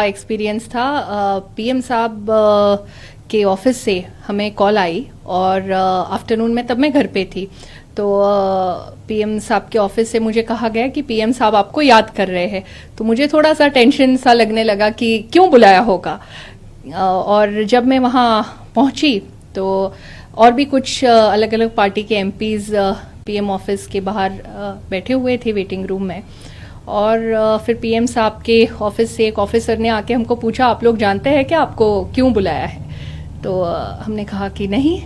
Experience था। PM साहब के ऑफिस से हमें कॉल आई और आफ्टरनून में, तब मैं घर पे थी, तो पीएम साहब के ऑफिस से मुझे कहा गया कि पीएम साहब आपको याद कर रहे हैं। तो मुझे थोड़ा सा टेंशन सा लगने लगा कि क्यों बुलाया होगा। और जब मैं वहां पहुंची तो और भी कुछ अलग अलग पार्टी के एमपीज पीएम ऑफिस के बाहर बैठे हुए थे वेटिंग रूम में। और फिर पीएम साहब के ऑफिस से एक ऑफिसर ने आके हमको पूछा, आप लोग जानते हैं कि आपको क्यों बुलाया है? तो हमने कहा कि नहीं।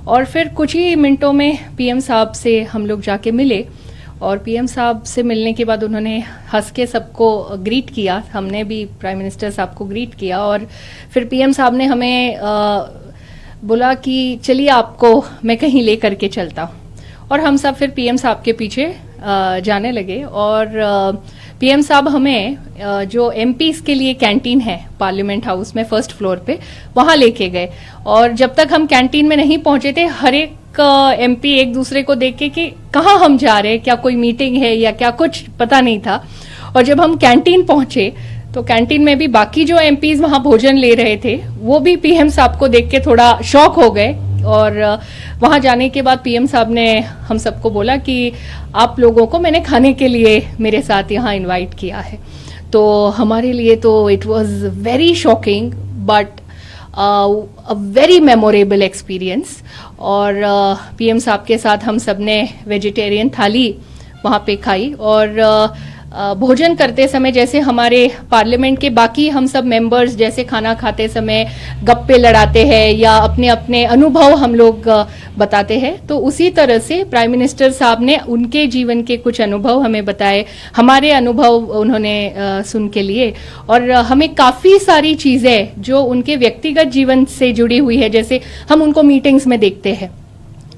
और फिर कुछ ही मिनटों में पीएम साहब से हम लोग जाके मिले और पीएम साहब से मिलने के बाद उन्होंने हंस के सबको ग्रीट किया। हमने भी प्राइम मिनिस्टर साहब को ग्रीट किया और फिर पीएम साहब ने हमें बोला कि चलिए आपको मैं कहीं ले करके चलता हूँ। और हम सब फिर पीएम साहब के पीछे जाने लगे और पीएम साहब हमें जो एमपीज के लिए कैंटीन है पार्लियामेंट हाउस में फर्स्ट फ्लोर पे, वहां लेके गए। और जब तक हम कैंटीन में नहीं पहुंचे थे, हर एक एमपी एक दूसरे को देख के कि कहाँ हम जा रहे हैं, क्या कोई मीटिंग है या क्या, कुछ पता नहीं था। और जब हम कैंटीन पहुंचे तो कैंटीन में भी बाकी जो एमपीज वहां भोजन ले रहे थे वो भी पीएम साहब को देख के थोड़ा शॉक हो गए। और वहां जाने के बाद पीएम साहब ने हम सबको बोला कि आप लोगों को मैंने खाने के लिए मेरे साथ यहाँ इनवाइट किया है। तो हमारे लिए तो it was very shocking but a very memorable experience. और पीएम साहब के साथ हम सबने वेजिटेरियन थाली वहां पे खाई। और भोजन करते समय जैसे हमारे पार्लियामेंट के बाकी हम सब मेंबर्स जैसे खाना खाते समय गप्पे लड़ाते हैं या अपने अपने अनुभव हम लोग बताते हैं, तो उसी तरह से प्राइम मिनिस्टर साहब ने उनके जीवन के कुछ अनुभव हमें बताए, हमारे अनुभव उन्होंने सुन के लिए। और हमें काफी सारी चीजें जो उनके व्यक्तिगत जीवन से जुड़ी हुई है, जैसे हम उनको मीटिंग्स में देखते हैं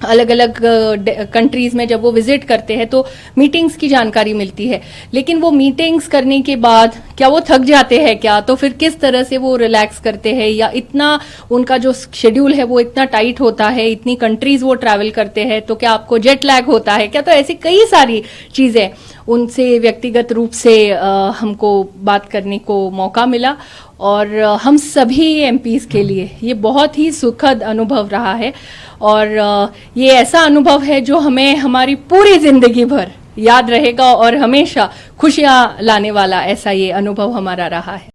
अलग अलग कंट्रीज में, जब वो विजिट करते हैं तो मीटिंग्स की जानकारी मिलती है। लेकिन वो मीटिंग्स करने के बाद क्या वो थक जाते हैं क्या, तो फिर किस तरह से वो रिलैक्स करते हैं, या इतना उनका जो शेड्यूल है वो इतना टाइट होता है, इतनी कंट्रीज वो ट्रैवल करते हैं, तो क्या आपको जेट लैग होता है क्या? तो ऐसी कई सारी चीजें उनसे व्यक्तिगत रूप से हमको बात करने को मौका मिला। और हम सभी एमपीज के लिए ये बहुत ही सुखद अनुभव रहा है। और ये ऐसा अनुभव है जो हमें हमारी पूरी जिंदगी भर याद रहेगा और हमेशा खुशियां लाने वाला ऐसा ये अनुभव हमारा रहा है।